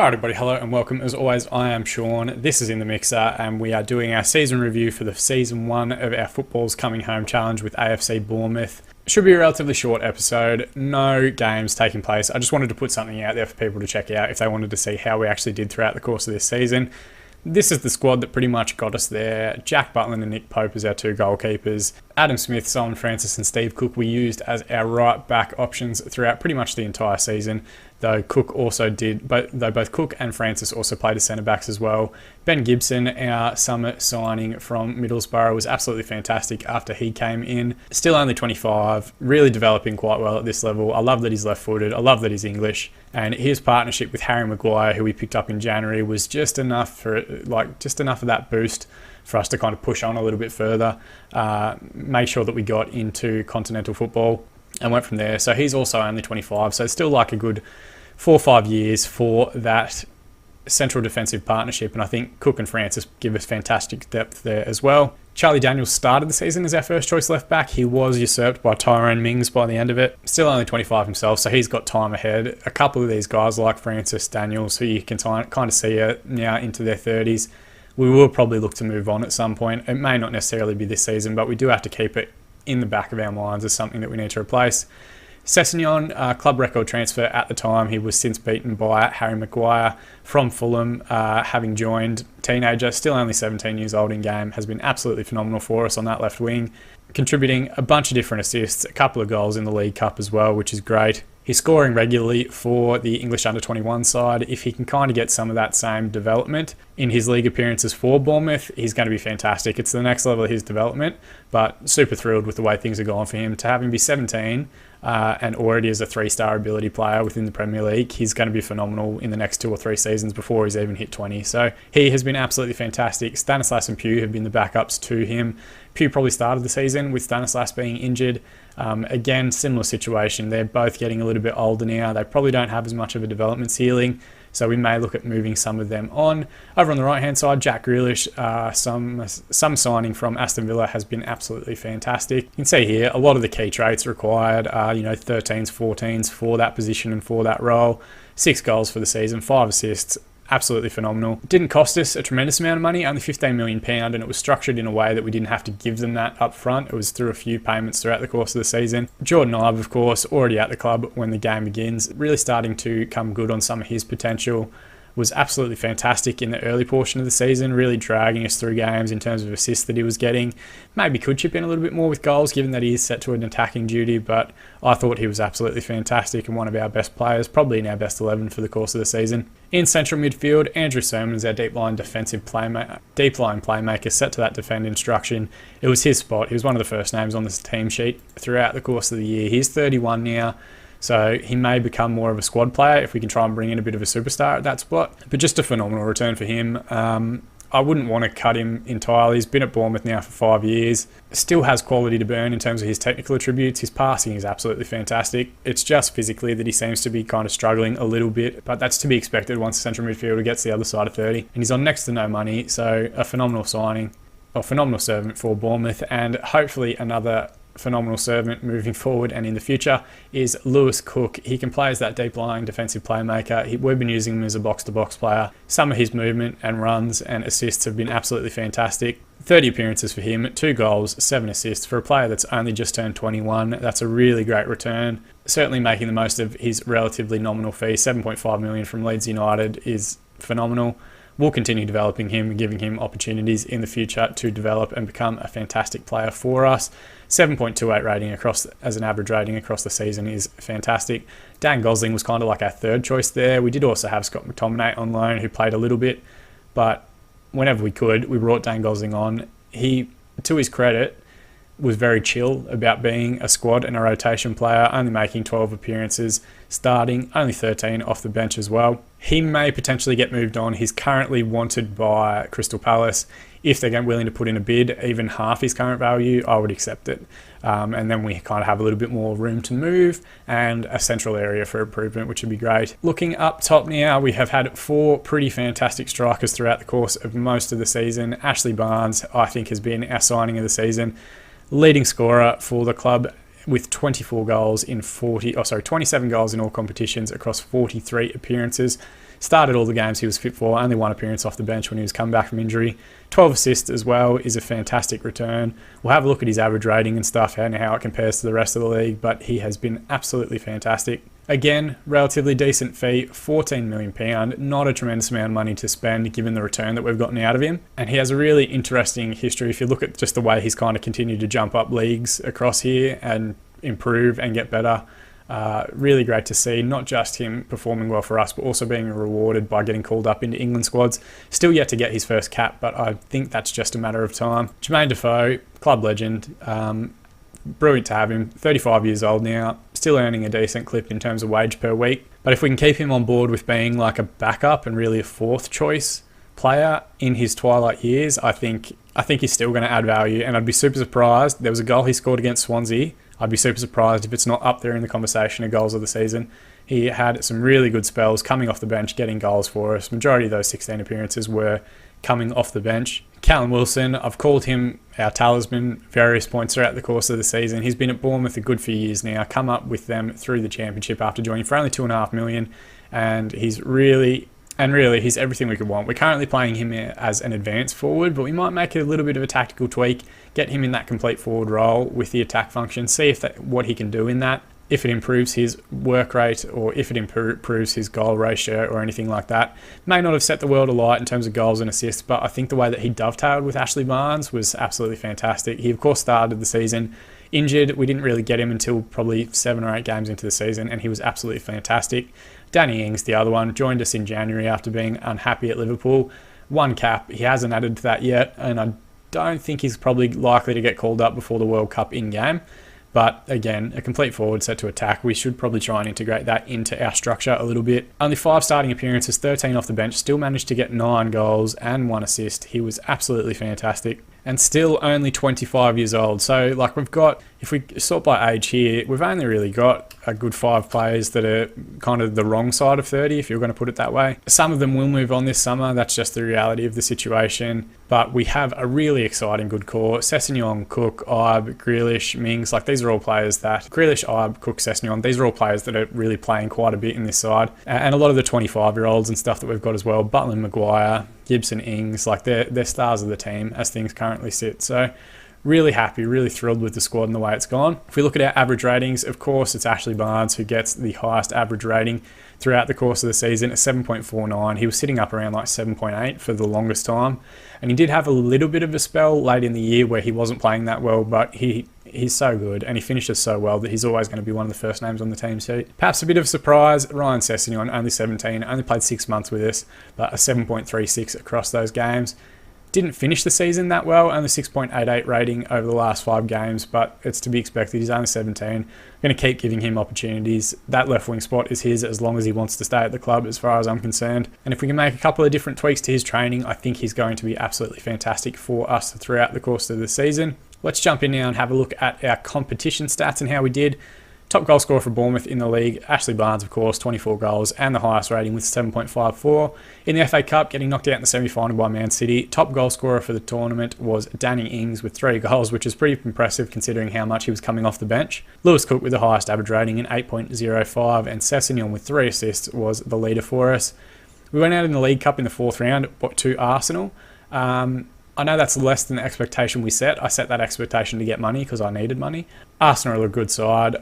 Alright everybody, hello and welcome. As always, I am Sean, this is In The Mixer, and we are doing our season review for the Season 1 of our Football's Coming Home Challenge with AFC Bournemouth. Should be a relatively short episode, no games taking place. I just wanted to put something out there for people to check out if they wanted to see how we actually did throughout the course of this season. This is the squad that pretty much got us there. Jack Butland and Nick Pope as our two goalkeepers. Adam Smith, Simon Francis and Steve Cook we used as our right back options throughout pretty much the entire season. Though both Cook and Francis also played as centre backs as well. Ben Gibson, our summer signing from Middlesbrough, was absolutely fantastic after he came in. Still only 25, really developing quite well at this level. I love that he's left-footed. I love that he's English. And his partnership with Harry Maguire, who we picked up in January, was just enough of that boost for us to kind of push on a little bit further, make sure that we got into continental football and went from there. So he's also only 25, so it's still like a good 4 or 5 years for that central defensive partnership, and I think Cook and Francis give us fantastic depth there as well. Charlie Daniels started the season as our first choice left back. He was usurped by Tyrone Mings by the end of it. Still only 25 himself, so he's got time ahead. A couple of these guys like Francis, Daniels, who you can kind of see are now into their 30s, we will probably look to move on at some point. It may not necessarily be this season, but we do have to keep it in the back of our minds as something that we need to replace. Sessegnon, club record transfer at the time. He was since beaten by Harry Maguire from Fulham, having joined teenager, still only 17 years old in game, has been absolutely phenomenal for us on that left wing, contributing a bunch of different assists, a couple of goals in the League Cup as well, which is great. He's scoring regularly for the English under-21 side. If he can kind of get some of that same development in his league appearances for Bournemouth, he's going to be fantastic. It's the next level of his development, but super thrilled with the way things are going for him. To have him be 17 and already as a 3-star ability player within the Premier League, he's going to be phenomenal in the next 2 or 3 seasons before he's even hit 20. So he has been absolutely fantastic. Stanislas and Pugh have been the backups to him. Pugh probably started the season with Stanislas being injured. Again, similar situation. They're both getting a little bit older now. They probably don't have as much of a development ceiling, so we may look at moving some of them on. Over on the right-hand side, Jack Grealish, some signing from Aston Villa has been absolutely fantastic. You can see here a lot of the key traits required are 13s, 14s for that position and for that role. 6 goals for the season, 5 assists. Absolutely phenomenal. It didn't cost us a tremendous amount of money, only £15 million, and it was structured in a way that we didn't have to give them that up front. It was through a few payments throughout the course of the season. Jordan Ibe, of course, already at the club when the game begins, really starting to come good on some of his potential. Was absolutely fantastic in the early portion of the season, really dragging us through games in terms of assists that he was getting. Maybe could chip in a little bit more with goals given that he is set to an attacking duty, but I thought he was absolutely fantastic and one of our best players, probably in our best 11 for the course of the season. In central midfield, Andrew Sermon is our deep line playmaker set to that defend instruction. It was his spot. He was one of the first names on this team sheet throughout the course of the year. He's 31 now. So he may become more of a squad player if we can try and bring in a bit of a superstar at that spot. But just a phenomenal return for him. I wouldn't want to cut him entirely. He's been at Bournemouth now for 5 years. Still has quality to burn in terms of his technical attributes. His passing is absolutely fantastic. It's just physically that he seems to be kind of struggling a little bit. But that's to be expected once the central midfielder gets the other side of 30. And he's on next to no money. So a phenomenal signing, or phenomenal servant for Bournemouth. And hopefully another phenomenal servant moving forward and in the future is Lewis Cook. He can play as that deep lying defensive playmaker. We've been using him as a box-to-box player. Some of his movement and runs and assists have been absolutely fantastic. 30 appearances for him, 2 goals, 7 assists. For a player that's only just turned 21, that's a really great return. Certainly making the most of his relatively nominal fee. 7.5 million from Leeds United is phenomenal. We'll continue developing him and giving him opportunities in the future to develop and become a fantastic player for us. 7.28 rating as an average rating across the season is fantastic. Dan Gosling was kind of like our third choice there. We did also have Scott McTominay on loan who played a little bit, but whenever we could, we brought Dan Gosling on. He, to his credit, was very chill about being a squad and a rotation player, only making 12 appearances, starting, only 13 off the bench as well. He may potentially get moved on. He's currently wanted by Crystal Palace. If they're willing to put in a bid, even half his current value, I would accept it. And then we kind of have a little bit more room to move and a central area for improvement, which would be great. Looking up top now, we have had 4 pretty fantastic strikers throughout the course of most of the season. Ashley Barnes, I think, has been our signing of the season. Leading scorer for the club with 27 goals in all competitions across 43 appearances. Started all the games he was fit for, only one appearance off the bench when he was coming back from injury. 12 assists as well is a fantastic return. We'll have a look at his average rating and stuff and how it compares to the rest of the league, but he has been absolutely fantastic. Again, relatively decent fee, £14 million, not a tremendous amount of money to spend given the return that we've gotten out of him. And he has a really interesting history if you look at just the way he's kind of continued to jump up leagues across here and improve and get better. Really great to see, not just him performing well for us, but also being rewarded by getting called up into England squads. Still yet to get his first cap, but I think that's just a matter of time. Jermaine Defoe, club legend, brilliant to have him, 35 years old now, still earning a decent clip in terms of wage per week. But if we can keep him on board with being like a backup and really a fourth choice player in his twilight years, I think he's still going to add value, and I'd be super surprised. There was a goal he scored against Swansea. I'd be super surprised if it's not up there in the conversation of goals of the season. He had some really good spells coming off the bench, getting goals for us. Majority of those 16 appearances were coming off the bench. Callum Wilson, I've called him our talisman various points throughout the course of the season. He's been at Bournemouth a good few years now, come up with them through the championship after joining for only $2.5 million, and he's really, he's everything we could want. We're currently playing him as an advanced forward, but we might make it a little bit of a tactical tweak, get him in that complete forward role with the attack function, see if what he can do in that. If it improves his work rate or if it improves his goal ratio or anything like that. May not have set the world alight in terms of goals and assists, but I think the way that he dovetailed with Ashley Barnes was absolutely fantastic. He, of course, started the season injured. We didn't really get him until probably 7 or 8 games into the season, and he was absolutely fantastic. Danny Ings, the other one, joined us in January after being unhappy at Liverpool. 1 cap. He hasn't added to that yet, and I don't think he's probably likely to get called up before the World Cup in-game. But again, a complete forward set to attack. We should probably try and integrate that into our structure a little bit. Only 5 starting appearances, 13 off the bench, still managed to get 9 goals and 1 assist. He was absolutely fantastic. And still only 25 years old. So like we've got, if we sort by age here, we've only really got a good 5 players that are kind of the wrong side of 30, if you're going to put it that way. Some of them will move on this summer. That's just the reality of the situation. But we have a really exciting good core. Sessegnon, Cook, Ibe, Grealish, Mings, like these are all players that, Grealish, Ibe, Cook, Sessegnon, these are all players that are really playing quite a bit in this side. And a lot of the 25-year-olds and stuff that we've got as well, Butland, Maguire, Gibson, Ings, like they're stars of the team as things currently sit. So really happy, really thrilled with the squad and the way it's gone. If we look at our average ratings, of course, it's Ashley Barnes who gets the highest average rating throughout the course of the season at 7.49. He was sitting up around like 7.8 for the longest time. And he did have a little bit of a spell late in the year where he wasn't playing that well, but he's so good and he finishes so well that he's always going to be one of the first names on the team sheet. Perhaps a bit of a surprise, Ryan Sessegnon, only 17, only played 6 months with us, but a 7.36 across those games. Didn't finish the season that well, only 6.88 rating over the last 5 games, but it's to be expected. He's only 17. I'm going to keep giving him opportunities. That left wing spot is his as long as he wants to stay at the club, as far as I'm concerned. And if we can make a couple of different tweaks to his training, I think he's going to be absolutely fantastic for us throughout the course of the season. Let's jump in now and have a look at our competition stats and how we did. Top goal scorer for Bournemouth in the league, Ashley Barnes, of course, 24 goals and the highest rating with 7.54. In the FA Cup, getting knocked out in the semi-final by Man City. Top goal scorer for the tournament was Danny Ings with 3 goals, which is pretty impressive considering how much he was coming off the bench. Lewis Cook with the highest average rating in 8.05, and Sessegnon with 3 assists was the leader for us. We went out in the League Cup in the 4th round to Arsenal. I know that's less than the expectation we set. I set that expectation to get money because I needed money. Arsenal are a good side.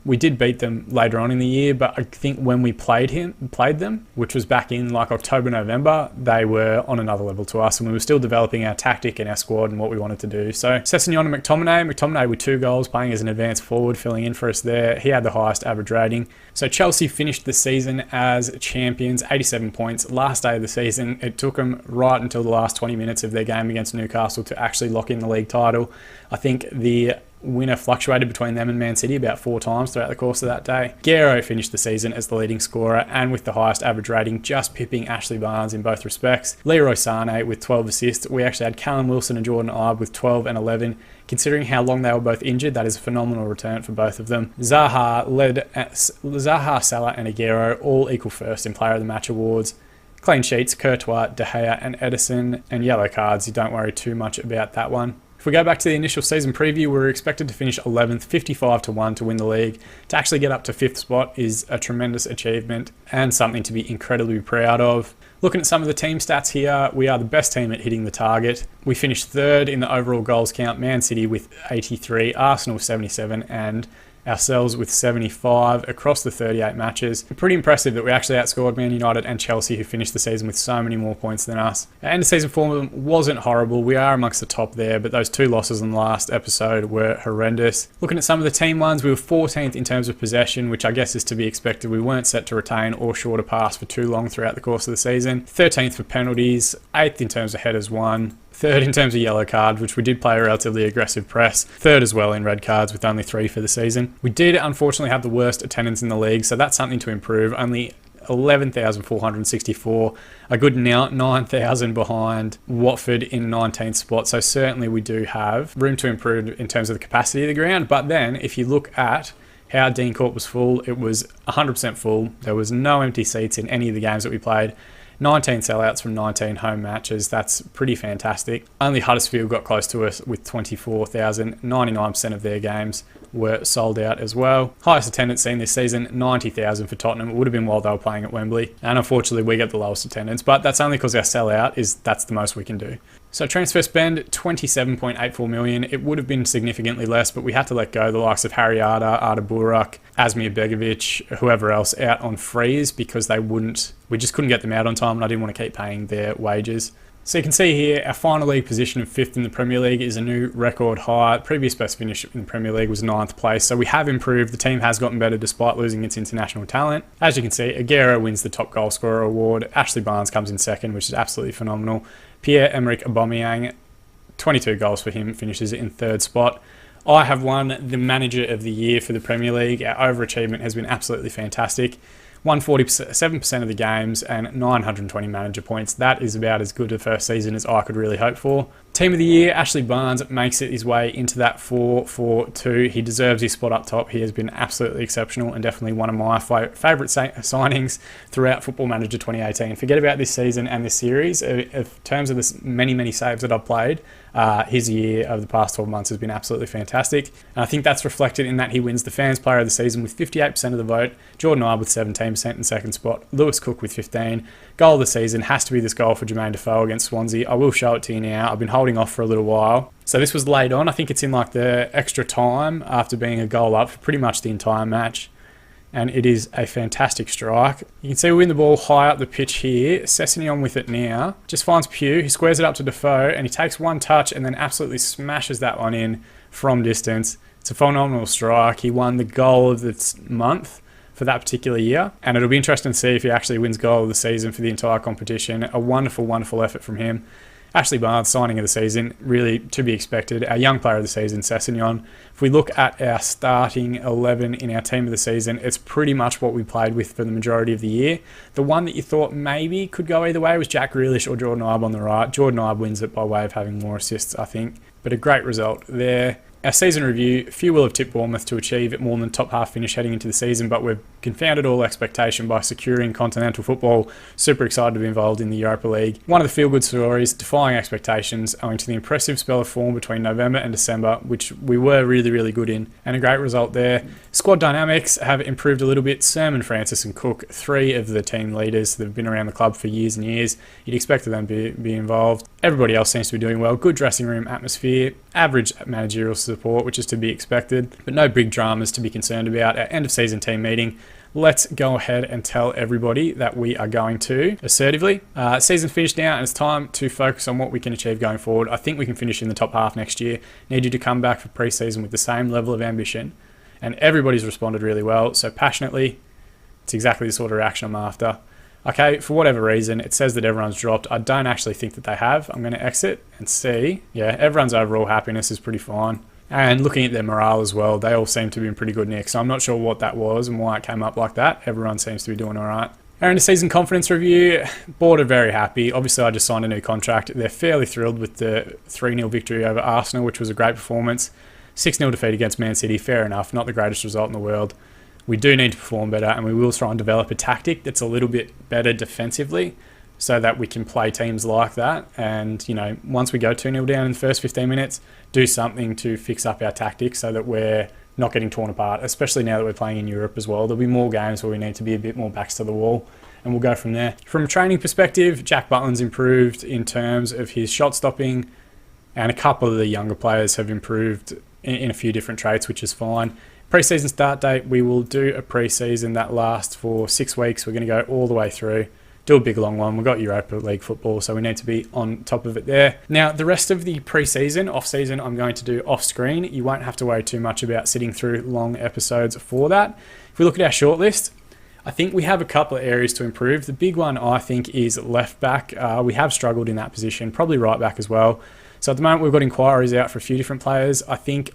We did beat them later on in the year, but I think when we played them, which was back in like October, November, they were on another level to us, and we were still developing our tactic and our squad and what we wanted to do. So Sessegnon and McTominay with 2 goals, playing as an advanced forward, filling in for us there. He had the highest average rating. So Chelsea finished the season as champions, 87 points. Last day of the season, it took them right until the last 20 minutes of their game against Newcastle to actually lock in the league title. I think the winner fluctuated between them and Man City about 4 times throughout the course of that day. Guerrero finished the season as the leading scorer and with the highest average rating, just pipping Ashley Barnes in both respects. Leroy Sané with 12 assists. We actually had Callum Wilson and Jordan Ibe with 12 and 11. Considering how long they were both injured, that is a phenomenal return for both of them. Zaha, Salah and Aguero all equal first in Player of the Match awards. Clean sheets, Courtois, De Gea and Edison, and yellow cards, you don't worry too much about that one. If we go back to the initial season preview, we were expected to finish 11th, 55-1 to win the league. To actually get up to 5th spot is a tremendous achievement and something to be incredibly proud of. Looking at some of the team stats here, we are the best team at hitting the target. We finished 3rd in the overall goals count, Man City with 83, Arsenal with 77, and ourselves with 75 across the 38 matches. Pretty impressive that we actually outscored Man United and Chelsea, who finished the season with so many more points than us. Our end of season form wasn't horrible. We are amongst the top there, but those 2 losses in the last episode were horrendous. Looking at some of the team ones, we were 14th in terms of possession, which I guess is to be expected. We weren't set to retain or short a pass for too long throughout the course of the season. 13th for penalties, 8th in terms of headers won, 3rd in terms of yellow cards, which we did play a relatively aggressive press. 3rd as well in red cards with only 3 for the season. We did unfortunately have the worst attendance in the league, so that's something to improve. Only 11,464, a good 9,000 behind Watford in 19th spot. So certainly we do have room to improve in terms of the capacity of the ground. But then if you look at how Dean Court was full, it was 100% full. There was no empty seats in any of the games that we played. 19 sellouts from 19 home matches. That's pretty fantastic. Only Huddersfield got close to us with 24,000. 99% of their games were sold out as well. Highest attendance seen this season, 90,000 for Tottenham. It would have been while they were playing at Wembley. And unfortunately, we get the lowest attendance, but that's only because our sellout that's the most we can do. So transfer spend, 27.84 million. It would have been significantly less, but we had to let go the likes of Harry Arda Burak, Asmir Begovic, whoever else out on freeze because we just couldn't get them out on time and I didn't want to keep paying their wages. So you can see here, our final league position of 5th in the Premier League is a new record high. Previous best finish in the Premier League was 9th place, so we have improved. The team has gotten better despite losing its international talent. As you can see, Aguero wins the top goal scorer award. Ashley Barnes comes in 2nd, which is absolutely phenomenal. Pierre-Emerick Aubameyang, 22 goals for him, finishes in 3rd spot. I have won the Manager of the Year for the Premier League. Our overachievement has been absolutely fantastic. Won 47% of the games and 920 manager points. That is about as good a first season as I could really hope for. Team of the Year, Ashley Barnes makes it his way into that 4-4-2. He deserves his spot up top. He has been absolutely exceptional and definitely one of my favourite signings throughout Football Manager 2018. Forget about this season and this series. In terms of the many saves that I've played, his year over the past 12 months has been absolutely fantastic. And I think that's reflected in that he wins the Fans Player of the Season with 58% of the vote, Jordan Ibe with 17% in 2nd spot, Lewis Cook with 15%. Goal of the season has to be this goal for Jermaine Defoe against Swansea. I will show it to you now. I've been holding off for a little while. So this was laid on. I think it's in like the extra time after being a goal up for pretty much the entire match. And it is a fantastic strike. You can see we win the ball high up the pitch here. Sessegnon with it now. Just finds Pugh. He squares it up to Defoe and he takes one touch and then absolutely smashes that one in from distance. It's a phenomenal strike. He won the goal of the month for that particular year. And it'll be interesting to see if he actually wins goal of the season for the entire competition. A wonderful effort from him. Ashley Barnes, signing of the season, really to be expected. Our young player of the season, Sessegnon. If we look at our starting 11 in our team of the season, it's pretty much what we played with for the majority of the year. The one that you thought maybe could go either way was Jack Grealish or Jordan Ibe on the right. Jordan Ibe wins it by way of having more assists, I think. But a great result there. Our season review, few will have tipped Bournemouth to achieve more than top half finish heading into the season, but we've confounded all expectation by securing continental football. Super excited to be involved in the Europa League. One of the feel-good stories, defying expectations owing to the impressive spell of form between November and December, which we were really good in, and a great result there. Squad dynamics have improved a little bit. Sermon, Francis and Cook, 3 of the team leaders that have been around the club for years and years. You'd expect them to be involved. Everybody else seems to be doing well. Good dressing room atmosphere, average managerial support, which is to be expected, but no big dramas to be concerned about. Our end of season team meeting, let's go ahead and tell everybody that we are going to assertively. Season finished now and it's time to focus on what we can achieve going forward. I think we can finish in the top half next year. Need you to come back for pre-season with the same level of ambition, and everybody's responded really well, so passionately. It's exactly the sort of reaction I'm after. Okay, for whatever reason, it says that everyone's dropped. I don't actually think that they have. I'm going to exit and see. Yeah, everyone's overall happiness is pretty fine. And looking at their morale as well, they all seem to be in pretty good nick. So I'm not sure what that was and why it came up like that. Everyone seems to be doing all right. Our end of season confidence review, board are very happy. Obviously, I just signed a new contract. They're fairly thrilled with the 3-0 victory over Arsenal, which was a great performance. 6-0 defeat against Man City, fair enough. Not the greatest result in the world. We do need to perform better, and we will try and develop a tactic that's a little bit better defensively. so that we can play teams like that. And, you know, once we go 2-0 down in the first 15 minutes, do something to fix up our tactics so that we're not getting torn apart, especially now that we're playing in Europe as well. There'll be more games where we need to be a bit more backs to the wall, and we'll go from there. From a training perspective, Jack Butland's improved in terms of his shot stopping, and a couple of the younger players have improved in a few different traits, which is fine. Pre-season start date, we will do a pre-season that lasts for 6 weeks. We're going to go all the way through, do a big long one. We've got Europa League football, so we need to be on top of it there. Now, the rest of the pre-season, off-season, I'm going to do off-screen. You won't have to worry too much about sitting through long episodes for that. If we look at our shortlist, I think we have a couple of areas to improve. The big one, I think, is left back. We have struggled in that position, probably right back as well. So at the moment, we've got inquiries out for a few different players. I think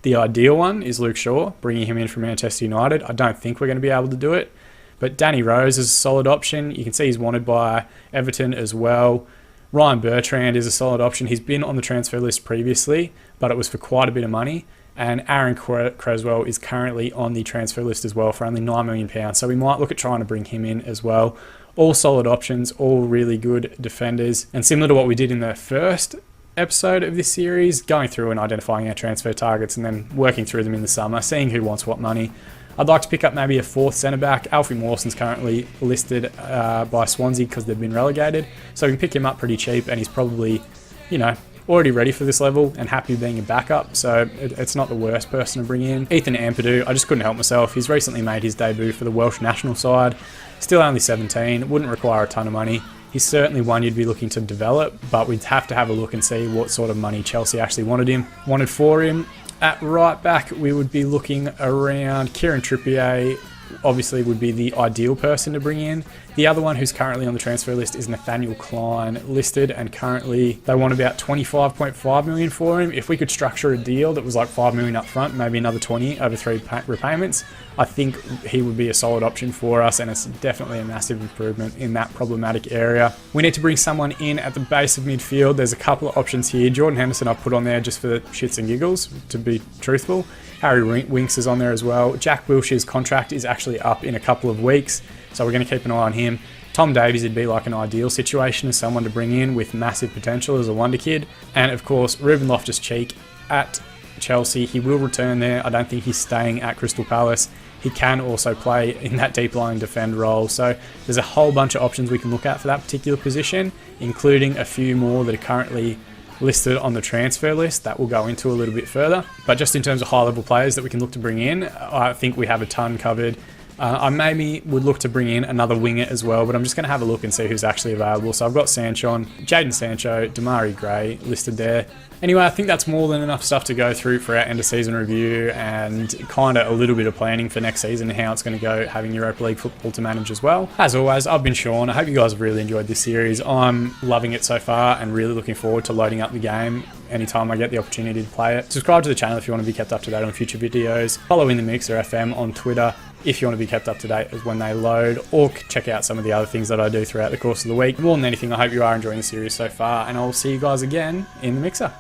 the ideal one is Luke Shaw, bringing him in from Manchester United. I don't think we're going to be able to do it. But Danny Rose is a solid option. You can see he's wanted by Everton as well. Ryan Bertrand is a solid option. He's been on the transfer list previously, but it was for quite a bit of money. And Aaron Creswell is currently on the transfer list as well for only £9 million. So we might look at trying to bring him in as well. All solid options, all really good defenders. And similar to what we did in the first episode of this series, going through and identifying our transfer targets and then working through them in the summer, seeing who wants what money. I'd like to pick up maybe a fourth centre-back. Alfie Mawson's currently listed by Swansea because they've been relegated. So we can pick him up pretty cheap, and he's probably, you know, already ready for this level and happy being a backup. So it's not the worst person to bring in. Ethan Ampadu, I just couldn't help myself. He's recently made his debut for the Welsh national side. Still only 17, wouldn't require a ton of money. He's certainly one you'd be looking to develop, but we'd have to have a look and see what sort of money Chelsea actually wanted for him. At right back, we would be looking around Kieran Trippier. Obviously would be the ideal person to bring in. The other one who's currently on the transfer list is Nathaniel Klein, listed, and currently they want about 25.5 million for him. If we could structure a deal that was like 5 million up front, maybe another 20 over 3 repayments, I think he would be a solid option for us, and it's definitely a massive improvement in that problematic area. We need to bring someone in at the base of midfield. There's a couple of options here. Jordan Henderson I've put on there just for the shits and giggles, to be truthful. Harry Winks is on there as well. Jack Wilshere's contract is actually up in a couple of weeks, so we're going to keep an eye on him. Tom Davies would be like an ideal situation as someone to bring in with massive potential as a wonder kid. And of course, Ruben Loftus-Cheek at Chelsea. He will return there. I don't think he's staying at Crystal Palace. He can also play in that deep lying defend role. So there's a whole bunch of options we can look at for that particular position, including a few more that are currently listed on the transfer list that we'll go into a little bit further. But just in terms of high-level players that we can look to bring in, I think we have a ton covered. I maybe would look to bring in another winger as well, but I'm just going to have a look and see who's actually available. So I've got Jadon Sancho, Damari Gray listed there. Anyway, I think that's more than enough stuff to go through for our end-of-season review and kind of a little bit of planning for next season and how it's going to go, having Europa League football to manage as well. As always, I've been Sean. I hope you guys have really enjoyed this series. I'm loving it so far and really looking forward to loading up the game anytime I get the opportunity to play it. Subscribe to the channel if you want to be kept up to date on future videos. Follow In The Mixer FM on Twitter if you want to be kept up to date as when they load, or check out some of the other things that I do throughout the course of the week. More than anything, I hope you are enjoying the series so far, and I'll see you guys again in the Mixer.